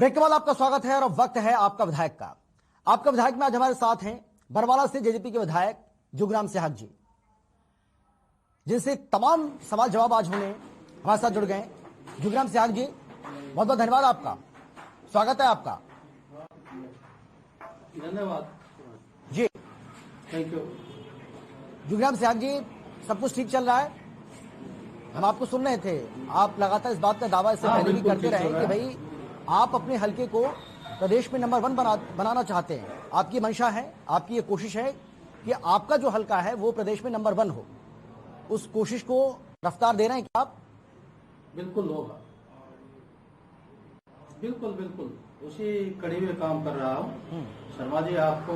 Break के बाद आपका स्वागत है और अब वक्त है आपका विधायक का। आपका विधायक में आज हमारे साथ हैं बरवाला से जेजेपी के विधायक जुगराम सिहाग जी, जिनसे तमाम सवाल जवाब आज होने हमारे साथ जुड़ गए। जुगराम सिहाग जी, बहुत बहुत धन्यवाद, आपका स्वागत है आपका। धन्यवाद जी, थैंक यू। जुगराम सिहाग जी, सब कुछ ठीक चल रहा है? हम आपको सुन रहे थे, आप लगातार इस बात का दावा इससे पहले भी करते रहे कि भाई आप अपने हलके को प्रदेश में नंबर 1 बनाना चाहते हैं। आपकी मंशा है, आपकी ये कोशिश है कि आपका जो हलका है वो प्रदेश में नंबर 1 हो। उस कोशिश को रफ्तार दे रहे हैं क्या आप? बिल्कुल होगा, बिल्कुल बिल्कुल उसी कड़ी में काम कर रहा हूँ। शर्मा जी, आपको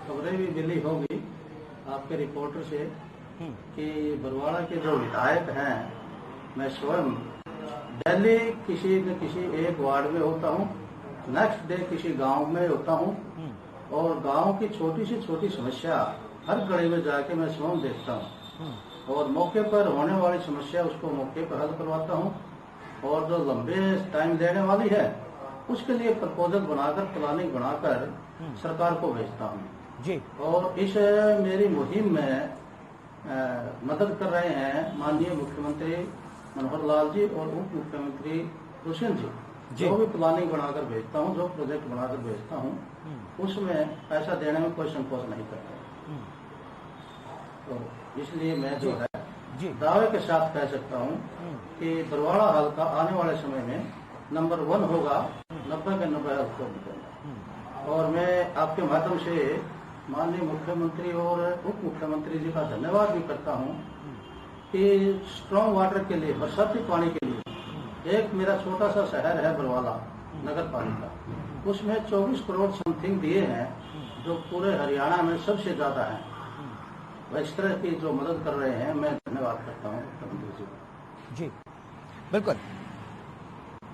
खबरें भी मिली होगी आपके रिपोर्टर से कि बरवाड़ा के जो विधायक हैं, मैं स्वयं दिल्ली किसी न किसी एक वार्ड में होता हूँ, नेक्स्ट डे किसी गांव में होता हूँ और गांव की छोटी से छोटी समस्या हर गली में जाके मैं स्वयं देखता हूँ और मौके पर होने वाली समस्या उसको मौके पर हल करवाता हूँ और जो लंबे टाइम लेने वाली है उसके लिए प्रपोजल बनाकर, प्लानिंग बनाकर सरकार को भेजता हूँ जी। और इस मेरी मुहिम में मदद कर रहे हैं माननीय मुख्यमंत्री मनोहर लाल जी और उप मुख्यमंत्री दुष्यंत जी। जो भी प्लानिंग बनाकर भेजता हूँ, जो प्रोजेक्ट बनाकर भेजता हूँ, उसमें पैसा देने में कोई संकोच नहीं करता। तो इसलिए मैं जो है दावे के साथ कह सकता हूँ कि बरवाड़ा हल्का आने वाले समय में नंबर 1 होगा, 90 के 90 हल्कों। और मैं आपके माध्यम से माननीय मुख्यमंत्री और उप मुख्यमंत्री जी का धन्यवाद भी करता हूँ कि स्ट्रॉन्ग वाटर के लिए, बरसाती पानी के लिए एक मेरा छोटा सा शहर है बरवाला नगर पालिका, उसमें 24 करोड़ समथिंग दिए हैं, जो पूरे हरियाणा में सबसे ज्यादा है। वह इस तरह की जो मदद कर रहे हैं, मैं धन्यवाद करता हूँ मुख्यमंत्री जी। जी बिल्कुल।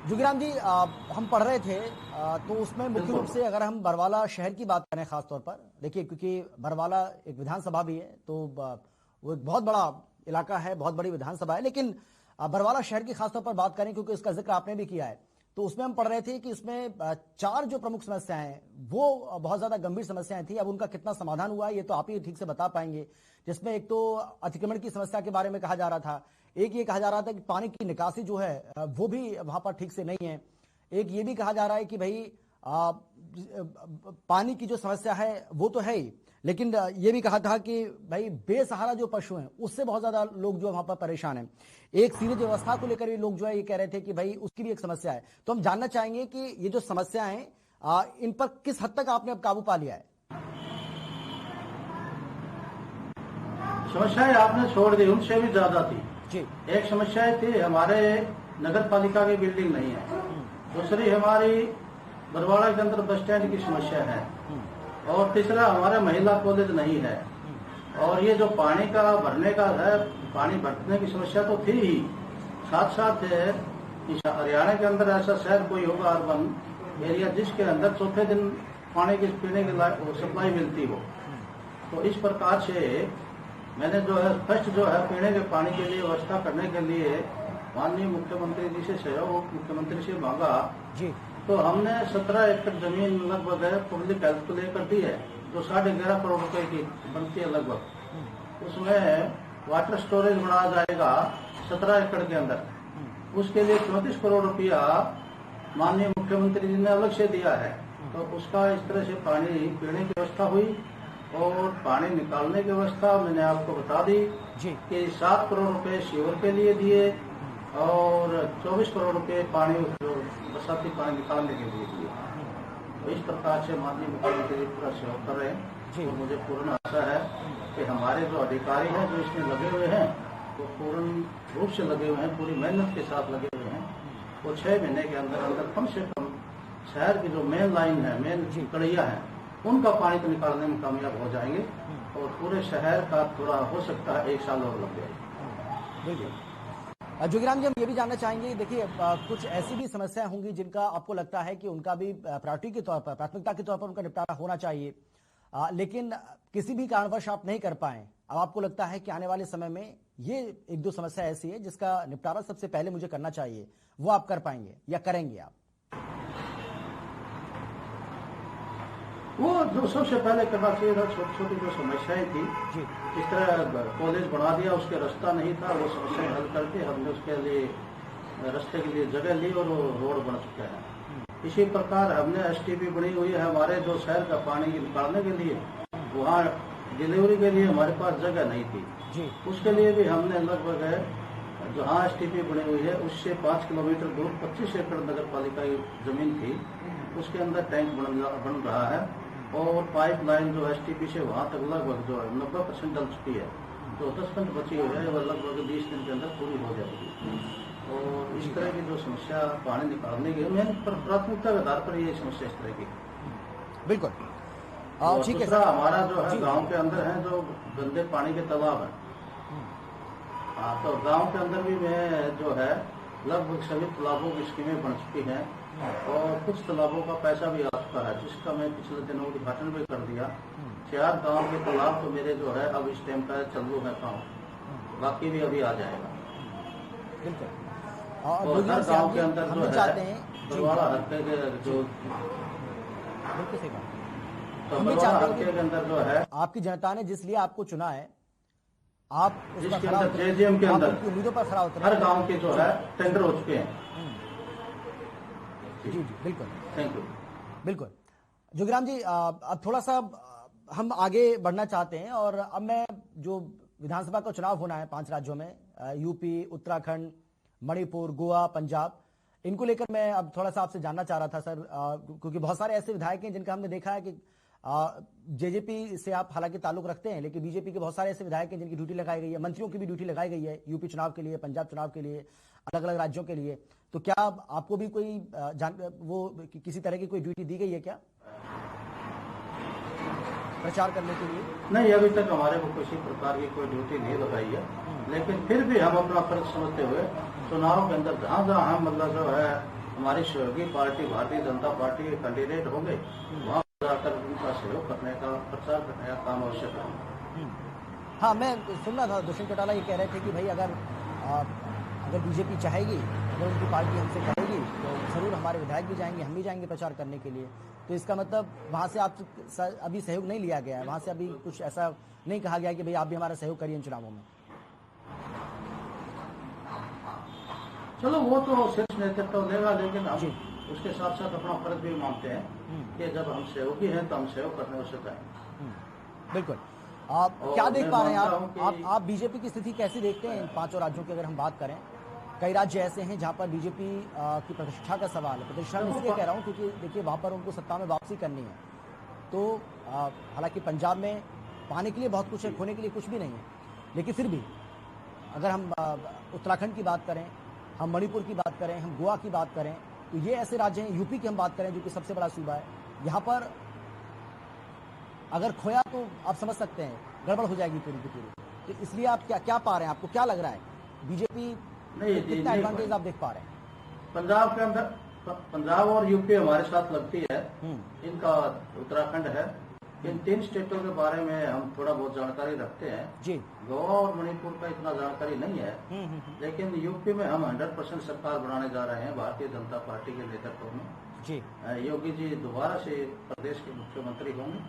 जुगराम जी, हम पढ़ रहे थे तो उसमें मुख्य रूप से अगर हम बरवाला शहर की बात करें खास तौर पर, देखिए क्योंकि बरवाला एक विधानसभा भी है तो वो एक बहुत बड़ा इलाका है, बहुत बड़ी विधानसभा है, लेकिन बरवाला शहर की खासतौर पर बात करें क्योंकि इसका जिक्र आपने भी किया है, तो उसमें हम पढ़ रहे थे कि उसमें 4 जो प्रमुख समस्याएं हैं वो बहुत ज्यादा गंभीर समस्याएं थी। अब उनका कितना समाधान हुआ ये तो आप ही ठीक से बता पाएंगे। जिसमें एक तो अतिक्रमण की समस्या के बारे में कहा जा रहा था, एक ये कहा जा रहा था कि पानी की निकासी जो है वो भी वहां पर ठीक से नहीं है, एक ये भी कहा जा रहा है कि भाई पानी की जो समस्या है वो तो है ही, लेकिन ये भी कहा था कि भाई बेसहारा जो पशु हैं उससे बहुत ज्यादा लोग जो वहां पर परेशान हैं। एक सीवेज व्यवस्था को लेकर भी लोग जो है ये कह रहे थे कि भाई उसकी भी एक समस्या है। तो हम जानना चाहेंगे कि ये जो समस्या है इन पर किस हद तक आपने अब काबू पा लिया है? समस्याएं आपने छोड़ दी, उनसे भी ज्यादा थी जी। एक समस्या थी हमारे नगर पालिका की बिल्डिंग नहीं है, दूसरी हमारी बरवाड़ा के अंदर बस स्टैंड की समस्या है और तीसरा हमारा महिला कॉलेज नहीं है। और ये जो पानी का भरने का है, पानी भरने की समस्या तो थी ही, साथ साथ हरियाणा के अंदर ऐसा शहर कोई होगा अर्बन एरिया जिसके अंदर चौथे दिन पानी की पीने की सप्लाई मिलती हो। तो इस प्रकार से मैंने जो है फर्स्ट जो है पीने के पानी के लिए व्यवस्था करने के लिए माननीय मुख्यमंत्री जी से सहयोग मुख्यमंत्री से मांगा जी। तो हमने 17 एकड़ जमीन लगभग पब्लिक हेल्थ को लेकर दी है, जो 11.5 करोड़ रुपए की बनती है लगभग। उसमें वाटर स्टोरेज बनाया जाएगा 17 एकड़ के अंदर, उसके लिए 34 करोड़ रुपया माननीय मुख्यमंत्री जी ने अलग से दिया है। तो उसका इस तरह से पानी पीने की व्यवस्था हुई और पानी निकालने की व्यवस्था मैंने आपको बता दी कि 7 करोड़ रुपए सीवर के लिए दिए और 24 करोड़ रुपए पानी जो बरसाती पानी निकालने के लिए दिए। तो इस प्रकार से माननीय मुख्यमंत्री पूरा सहयोग कर रहे हैं और मुझे पूर्ण आशा है कि हमारे जो अधिकारी हैं जो इसमें लगे हुए हैं वो पूर्ण रूप से लगे हुए हैं, पूरी मेहनत के साथ लगे हुए हैं। वो 6 महीने के अंदर अंदर कम से कम शहर की जो मेन लाइन है, मेन कड़ैया है, उनका पानी तो निकालने में कामयाब हो जाएंगे और पूरे शहर का थोड़ा हो सकता है 1 साल और लग जाएगा। जुगराम जी, हम ये भी जानना चाहेंगे, देखिए कुछ ऐसी भी समस्याएं होंगी जिनका आपको लगता है कि उनका भी प्रायोरिटी के तौर पर, प्राथमिकता के तौर पर उनका निपटारा होना चाहिए, लेकिन किसी भी कारणवश आप नहीं कर पाए। अब आपको लगता है कि आने वाले समय में ये 1-2 समस्या ऐसी है जिसका निपटारा सबसे पहले मुझे करना चाहिए, वो आप कर पाएंगे या करेंगे आप? वो जो सबसे पहले करना चाहिए था, छोटी छोटी जो समस्याएं थी, जी इस तरह कॉलेज बना दिया, उसके रास्ता नहीं था, वो समस्याएं हल करके हमने उसके लिए रास्ते के लिए जगह ली और वो रोड बन चुका है। इसी प्रकार हमने एसटीपी बनी हुई है हमारे जो शहर का पानी निकालने के लिए, वहाँ डिलीवरी के लिए हमारे पास जगह नहीं थी जी उसके लिए भी हमने लगभग जहाँ एसटीपी बनी हुई है उससे 5 किलोमीटर दूर 25 एकड़ नगर पालिका की जमीन थी, उसके अंदर टैंक बन रहा है और पाइपलाइन जो एसटीपी से वहाँ तक लगभग जो 90% डल चुकी है, जो 10% बची हुई है वो लगभग 20 दिन के अंदर पूरी हो जाएगी। और इस तरह की जो समस्या पानी निकालने की मेन प्राथमिकता के आधार पर ये समस्या इस तरह की। बिल्कुल ठीक है दूसरा सर। हमारा जो है गांव के अंदर है जो गंदे पानी के तालाब है। हाँ, तो गांव के अंदर भी मैं जो है लगभग सभी तालाबों की स्कीमें बन चुकी हैं और कुछ तालाबों का पैसा भी आ चुका है, जिसका मैं पिछले दिनों उद्घाटन भी कर दिया। 4 गांव के तालाब तो मेरे जो है अब इस टाइम का चालू है काम, बाकी भी अभी आ जाएगा। बिल्कुल और हर गांव के अंदर जो है बरवाड़ा हल्के के जो बिल्कुल सही बात। तो बरवाड़ा हल्के के अंदर जो है आपकी जनता ने जिस लिए आपको चुना है, आप जिसके अंदर जेजेएम के अंदर उम्मीदों पर खरा उतरे, हर गांव के जो है टेंडर हो चुके हैं। जी जी बिल्कुल, थैंक यू। बिल्कुल जोगीराम जी, अब थोड़ा सा हम आगे बढ़ना चाहते हैं और अब मैं जो विधानसभा का चुनाव होना है 5 राज्यों में, यूपी, उत्तराखंड, मणिपुर, गोवा, पंजाब, इनको लेकर मैं अब थोड़ा सा आपसे जानना चाह रहा था सर, क्योंकि बहुत सारे ऐसे विधायक हैं जिनका हमने देखा है कि जेजेपी से आप हालांकि ताल्लुक रखते हैं, लेकिन बीजेपी के बहुत सारे ऐसे विधायक हैं जिनकी ड्यूटी लगाई गई है, मंत्रियों की भी ड्यूटी लगाई गई है यूपी चुनाव के लिए, पंजाब चुनाव के लिए, अलग अलग राज्यों के लिए। तो क्या आपको भी कोई किसी तरह की कोई ड्यूटी दी गई है क्या प्रचार करने के लिए? नहीं, अभी तक हमारे को किसी प्रकार की कोई ड्यूटी नहीं लगाई है, लेकिन फिर भी हम अपना फर्ज समझते हुए चुनाव के अंदर जहाँ जहाँ हम मतलब जो है हमारी सहयोगी पार्टी भारतीय जनता पार्टी के कैंडिडेट होंगे, वहाँ जाकर उनका सहयोग करने का, प्रचार करने का काम अवश्य करेंगे। हाँ, मैं सुन रहा था दुष्यंत चौटाला ये कह रहे थे कि भाई अगर बीजेपी चाहेगी, अगर उनकी पार्टी हमसे कहेगी तो जरूर हमारे विधायक भी जाएंगे, हम भी जाएंगे प्रचार करने के लिए। तो इसका मतलब वहाँ से आप अभी सहयोग नहीं लिया गया है, वहाँ से अभी कुछ ऐसा नहीं कहा गया कि भाई आप भी हमारा सहयोग करिए इन चुनावों में? चलो वो तो शीर्ष नेतृत्व लेगा, लेकिन हम उसके साथ साथ अपना फर्ज भी मानते हैं कि जब हम सहयोगी हैं तो हम सहयोग करने को चाहेंगे। बिल्कुल। आप क्या देख पा रहे हैं आप बीजेपी की स्थिति कैसी देखते हैं इन 5 राज्यों की अगर हम बात करें? कई राज्य ऐसे हैं जहां पर बीजेपी की प्रतिष्ठा का सवाल है। प्रतिष्ठा मैं इसलिए कह रहा हूं क्योंकि देखिए वहां पर उनको सत्ता में वापसी करनी है, तो हालांकि पंजाब में पाने के लिए बहुत कुछ है, खोने के लिए कुछ भी नहीं है, लेकिन फिर भी अगर हम उत्तराखंड की बात करें, हम मणिपुर की बात करें, हम गोवा की बात करें, तो ये ऐसे राज्य हैं, यूपी की हम बात करें जो कि सबसे बड़ा सूबा है, यहाँ पर अगर खोया तो आप समझ सकते हैं गड़बड़ हो जाएगी पूरी की पूरी। तो इसलिए आप क्या पा रहे हैं, आपको क्या लग रहा है बीजेपी कितना एडवांटेज आप देख पा रहे हैं? पंजाब के अंदर पंजाब और यूपी हमारे साथ लगती है, इनका उत्तराखंड है। इन 3 स्टेटों के बारे में हम थोड़ा बहुत जानकारी रखते हैं जी। गोवा और मणिपुर का इतना जानकारी नहीं है, लेकिन यूपी में हम 100% सरकार बनाने जा रहे हैं भारतीय जनता पार्टी के नेतृत्व में जी। योगी जी दोबारा से प्रदेश के मुख्यमंत्री होंगे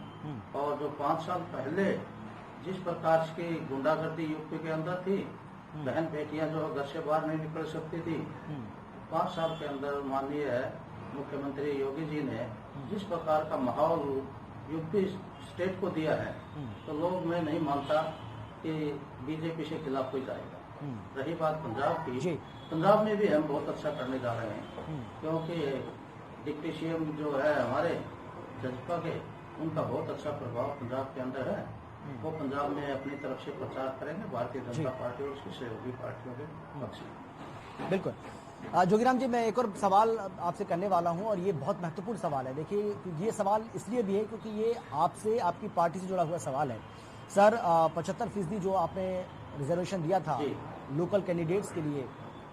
और जो 5 साल पहले जिस प्रकार की गुंडागर्दी यूपी के अंदर थी, बहन बेटियां जो घर से बाहर नहीं निकल सकती थी, 5 साल के अंदर माननीय मुख्यमंत्री योगी जी ने जिस प्रकार का माहौल यूपी स्टेट को दिया है, तो लोग मैं नहीं मानता कि बीजेपी से खिलाफ कोई जाएगा। रही बात पंजाब की, पंजाब में भी हम बहुत अच्छा करने जा रहे हैं, क्योंकि डिप्टी सीएम जो है हमारे जजपा के, उनका बहुत अच्छा प्रभाव पंजाब के अंदर है। वो पंजाब में अपनी तरफ से प्रचार करेंगे भारतीय जनता पार्टी और उसकी सहयोगी पार्टियों के पक्ष में। बिल्कुल। जोगीराम जी, मैं एक और सवाल आपसे करने वाला हूं और ये बहुत महत्वपूर्ण सवाल है। देखिए, ये सवाल इसलिए भी है क्योंकि ये आपसे, आपकी पार्टी से जुड़ा हुआ सवाल है। सर, 75% जो आपने रिजर्वेशन दिया था लोकल कैंडिडेट्स के लिए,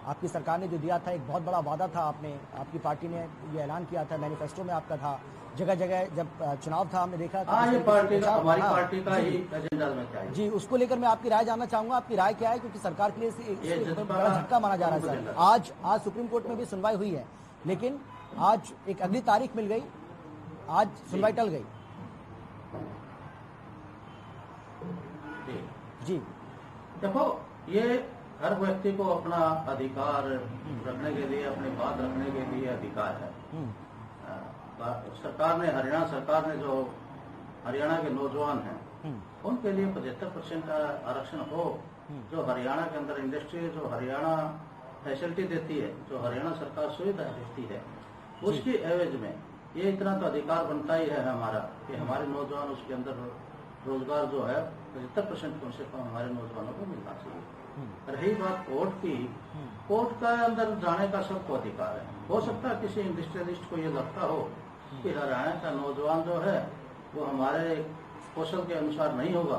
आपकी सरकार ने जो दिया था, एक बहुत बड़ा वादा था। आपकी पार्टी ने ये ऐलान किया था, मैनिफेस्टो में आपका था। जगह जगह जब चुनाव था हमने देखा हमारी पार्टी का ही एजेंडा में क्या है जी, उसको लेकर मैं आपकी राय जानना चाहूंगा। आपकी राय क्या है, क्योंकि सरकार के लिए बड़ा झटका माना जा रहा है सर। आज सुप्रीम कोर्ट में भी सुनवाई हुई है, लेकिन आज एक अगली तारीख मिल गई, आज सुनवाई टल गई। जी देखो, ये हर व्यक्ति को अपना अधिकार रखने के लिए, अपनी बात रखने के लिए अधिकार है। सरकार ने, हरियाणा सरकार ने जो हरियाणा के नौजवान हैं उनके लिए 75% का आरक्षण हो, जो हरियाणा के अंदर इंडस्ट्री, जो हरियाणा फैसिलिटी देती है, जो हरियाणा सरकार सुविधा देती है, उसकी एवज में ये इतना तो अधिकार बनता ही है हमारा कि हमारे नौजवान उसके अंदर रोजगार जो है 75% कम से कम हमारे नौजवानों को मिलना चाहिए। रही बात कोर्ट की, कोर्ट का अंदर जाने का सबको अधिकार है। हो सकता है किसी इंडस्ट्रियलिस्ट को ये लगता हो कि हरियाणा का नौजवान जो है वो हमारे कौशल के अनुसार नहीं होगा,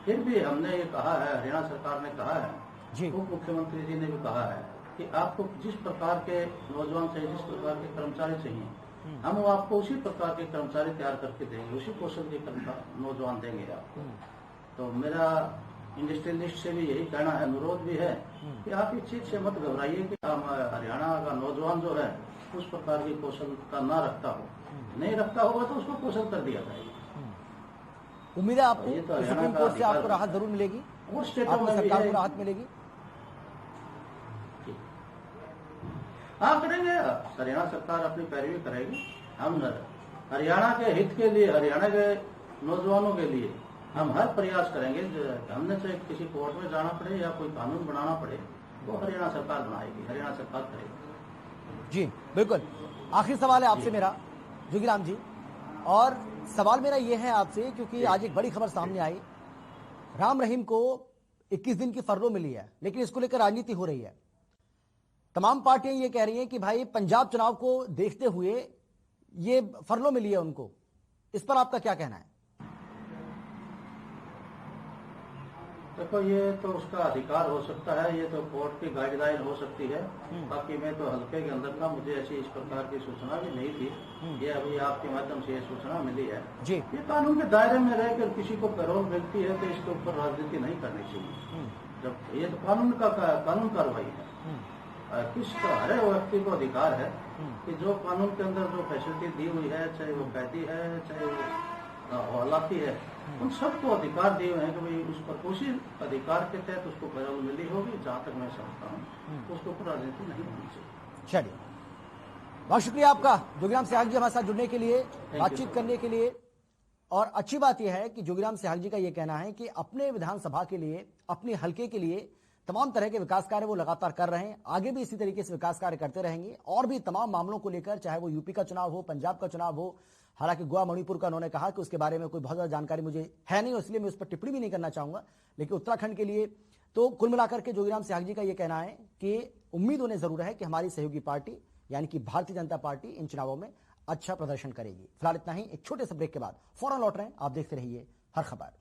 फिर भी हमने ये कहा है, हरियाणा सरकार ने कहा है, उप मुख्यमंत्री जी ने भी कहा है कि आपको जिस प्रकार के नौजवान चाहिए, जिस प्रकार के कर्मचारी चाहिए, हम आपको उसी प्रकार के कर्मचारी तैयार करके देंगे, उसी कौशल के नौजवान देंगे आपको। तो मेरा इंडस्ट्रियलिस्ट से भी यही कहना है, अनुरोध भी है कि आप इस चीज से मत घबराइए कि हरियाणा का नौजवान जो है उस प्रकार की कौशल का ना रखता हो, नहीं रखता होगा तो उसको कौशल कर दिया जाएगा। उम्मीद है आपको तो सुप्रीम कोर्ट से आपको राहत जरूर मिलेगी और स्टेटों में सरकार को राहत मिलेगी। हाँ, करेंगे। हरियाणा सरकार अपनी पैरवी करेगी। हम हरियाणा के हित के लिए, हरियाणा के नौजवानों के लिए हम हर प्रयास करेंगे। हमने चाहे किसी कोर्ट में जाना पड़े या कोई कानून बनाना पड़े, वो हरियाणा सरकार बनाएगी, हरियाणा सरकार करेगी। जी बिल्कुल। आखिरी सवाल है आपसे मेरा, जोगीराम जी, और सवाल मेरा ये है आपसे, क्योंकि आज एक बड़ी खबर सामने आई, राम रहीम को 21 दिन की फरलो मिली है, लेकिन इसको लेकर राजनीति हो रही है। तमाम पार्टियां ये कह रही हैं कि भाई पंजाब चुनाव को देखते हुए ये फरलो मिली है उनको, इस पर आपका क्या कहना है? देखो, ये तो उसका अधिकार हो सकता है, ये तो कोर्ट की गाइडलाइन हो सकती है। बाकी मैं तो हल्के के अंदर था, मुझे ऐसी इस प्रकार की सूचना भी नहीं थी। ये अभी आपके माध्यम से ये सूचना मिली है जी। ये कानून के दायरे में रहकर किसी को पैरोल मिलती है तो इसके ऊपर राजनीति नहीं करनी चाहिए। जब ये तो कानून कार्रवाई है, किसका हर व्यक्ति को अधिकार है कि जो कानून के अंदर जो फैसिलिटी दी हुई है, चाहे वो कैदी है, चाहे वो हवालाती है, उन सबको अधिकार दिए हुए हैं कि भाई उस पर उसी अधिकार के तहत उसको पैरोल मिली होगी। जहां तक मैं समझता हूँ उसके ऊपर राजनीति नहीं होनी चाहिए। चलिए, बहुत शुक्रिया आपका जोगीराम सहवाग जी हमारे साथ जुड़ने के लिए, बातचीत करने के लिए। और अच्छी बात यह है कि जोगीराम सहवाग जी का यह कहना है कि अपने विधानसभा के लिए, अपने हल्के के लिए तमाम तरह के विकास कार्य वो लगातार कर रहे हैं, आगे भी इसी तरीके से विकास कार्य करते रहेंगे। और भी तमाम मामलों को लेकर, चाहे वो यूपी का चुनाव हो, पंजाब का चुनाव हो, हालांकि गोवा मणिपुर का उन्होंने कहा कि उसके बारे में कोई बहुत ज्यादा जानकारी मुझे है नहीं, इसलिए मैं उस पर टिप्पणी भी नहीं करना चाहूंगा। लेकिन उत्तराखंड के लिए तो कुल मिलाकर के जोगीराम सहवाग जी का यह कहना है कि उम्मीद उन्हें जरूर है कि हमारी सहयोगी पार्टी यानी कि भारतीय जनता पार्टी इन चुनावों में अच्छा प्रदर्शन करेगी। फिलहाल इतना ही, एक छोटे से ब्रेक के बाद फौरन लौट रहे हैं। आप देखते रहिए हर खबर।